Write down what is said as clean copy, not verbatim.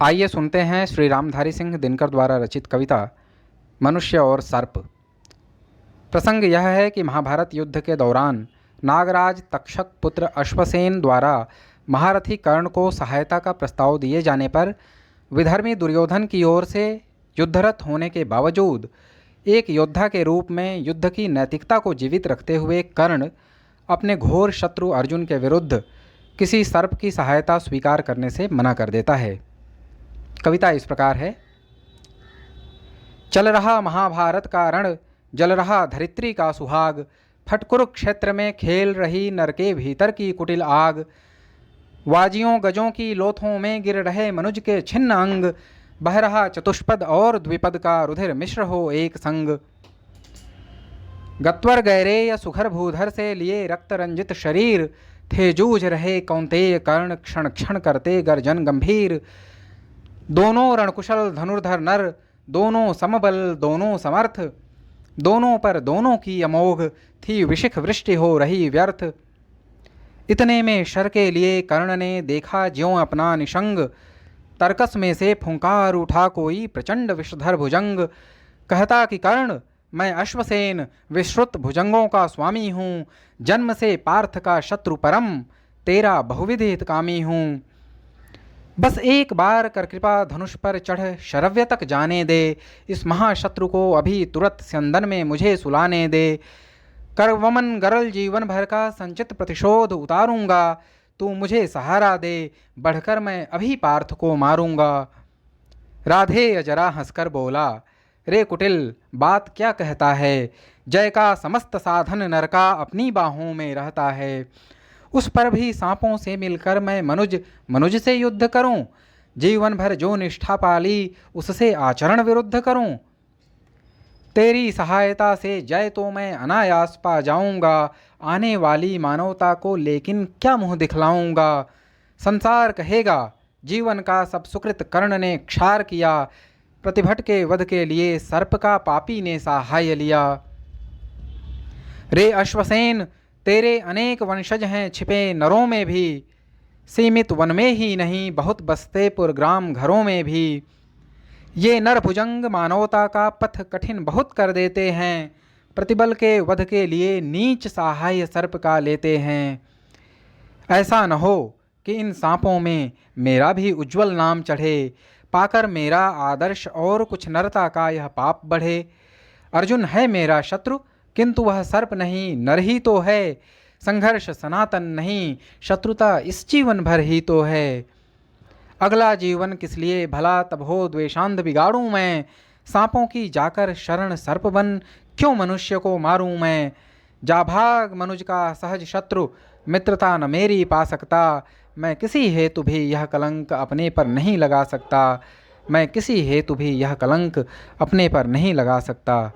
आइए सुनते हैं श्री रामधारी सिंह दिनकर द्वारा रचित कविता मनुष्य और सर्प। प्रसंग यह है कि महाभारत युद्ध के दौरान नागराज तक्षक पुत्र अश्वसेन द्वारा महारथी कर्ण को सहायता का प्रस्ताव दिए जाने पर विधर्मी दुर्योधन की ओर से युद्धरत होने के बावजूद एक योद्धा के रूप में युद्ध की नैतिकता को जीवित रखते हुए कर्ण अपने घोर शत्रु अर्जुन के विरुद्ध किसी सर्प की सहायता स्वीकार करने से मना कर देता है। कविता इस प्रकार है। चल रहा महाभारत का रण, जल रहा धरित्री का सुहाग, फट कुरुक्षेत्र में खेल रही नर के भीतर की कुटिल आग, वाजियों गजों की लोथों में गिर रहे मनुज के छिन्न अंग, बह रहा चतुष्पद और द्विपद का रुधिर मिश्र हो एक संग। गत्वर गैरेय सुखर भूधर से लिए रक्त रंजित शरीर, थे जूझ रहे कौंतेय कर्ण क्षण क्षण करते गर्जन गंभीर। दोनों रणकुशल धनुर्धर नर, दोनों समबल दोनों समर्थ, दोनों पर दोनों की अमोघ थी विशिख वृष्टि हो रही व्यर्थ। इतने में शर के लिए कर्ण ने देखा ज्यों अपना निशंग, तर्कस में से फुंकार उठा कोई प्रचंड विषधर भुजंग। कहता कि कर्ण मैं अश्वसेन विश्रुत भुजंगों का स्वामी हूँ, जन्म से पार्थ का शत्रु परम, तेरा बहुविध हितकामी हूँ। बस एक बार कर कृपा धनुष पर चढ़ शरव्य तक जाने दे, इस महाशत्रु को अभी तुरंत स्यंदन में मुझे सुलाने दे। करवमन गरल जीवन भर का संचित प्रतिशोध उतारूंगा, तू मुझे सहारा दे, बढ़कर मैं अभी पार्थ को मारूंगा। राधेय जरा हंसकर बोला, रे कुटिल बात क्या कहता है, जय का समस्त साधन नर का अपनी बाहों में रहता है। उस पर भी सांपों से मिलकर मैं मनुज से युद्ध करूं, जीवन भर जो निष्ठा पाली उससे आचरण विरुद्ध करूं। तेरी सहायता से जय तो मैं अनायास पा जाऊंगा, आने वाली मानवता को लेकिन क्या मुंह दिखलाऊंगा। संसार कहेगा जीवन का सब सुकृत कर्ण ने क्षार किया, प्रतिभट के वध के लिए सर्प का पापी ने सहाय लिया। रे अश्वसेन तेरे अनेक वंशज हैं छिपे नरों में भी, सीमित वन में ही नहीं बहुत बसते पुरग्राम घरों में भी। ये नर भुजंग मानवता का पथ कठिन बहुत कर देते हैं, प्रतिबल के वध के लिए नीच सहाय सर्प का लेते हैं। ऐसा न हो कि इन सांपों में मेरा भी उज्जवल नाम चढ़े, पाकर मेरा आदर्श और कुछ नरता का यह पाप बढ़े। अर्जुन है मेरा शत्रु किंतु वह सर्प नहीं नर ही तो है, संघर्ष सनातन नहीं शत्रुता इस जीवन भर ही तो है। अगला जीवन किस लिए भला तब हो द्वेषांध बिगाड़ूं मैं, सांपों की जाकर शरण सर्प बन क्यों मनुष्य को मारूं मैं। जा भाग मनुज का सहज शत्रु, मित्रता न मेरी पा सकता, मैं किसी हेतु भी यह कलंक अपने पर नहीं लगा सकता, मैं किसी हेतु भी यह कलंक अपने पर नहीं लगा सकता।